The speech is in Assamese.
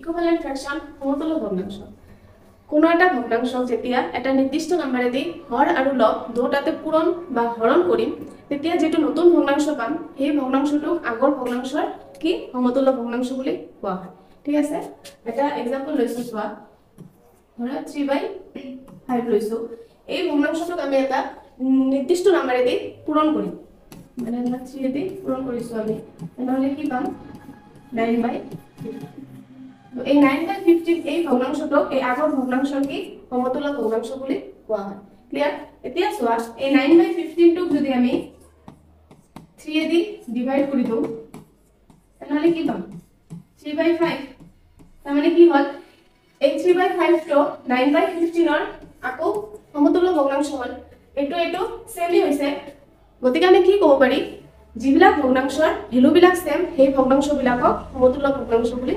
ইকুইভ্যালেন্ট ফ্ৰ্যাকশন সমতুল্য ভগ্নাংশ কোনো একটা ভগ্নাংশক যেতিয়া এটা নিৰ্দিষ্ট নম্বৰেদি হৰ আৰু লব দুটাতে পূৰণ বা হৰণ কৰিম তেতিয়া যেটো নতুন ভগ্নাংশ পাম সেই ভগ্নাংশটোক আগৰ ভগ্নাংশৰ কি সমতুল্য ভগ্নাংশ বুলি কোৱা হয় ঠিক আছে এটা एग्जांपल লৈছো চোৱা ধৰা 3/5 লৈছো এই ভগ্নাংশটোক আমি এটা নিৰ্দিষ্ট নম্বৰেদি পূৰণ কৰিম মানে আমৰা 3 দি পূৰণ কৰিছো আমি এনেহলে কি পাম 9/15 তো এই 9/15 এই ভগ্নাংশটোক এই আগৰ ভগ্নাংশৰ কি সমতুল্য ভগ্নাংশ বুলি কোৱা হয় ক্লিয়াৰ এতিয়া চোৱা এই 9/15 টোক যদি আমি 3 দি ডিভাইড কৰি দিও এনেহলে কি পাম 3/5 তাৰ মানে কি হল এই 3/5 টো 9/15 ৰ আকৌ সমতুল্য ভগ্নাংশ হল এটো সেমই হৈছে গতিকে আমি কি ক'ব পাৰি যিবিলাক ভগ্নাংশৰ ভ্যালু বিলাক সেম সেই ভগ্নাংশ বিলাকক সমতুল্য ভগ্নাংশ বুলি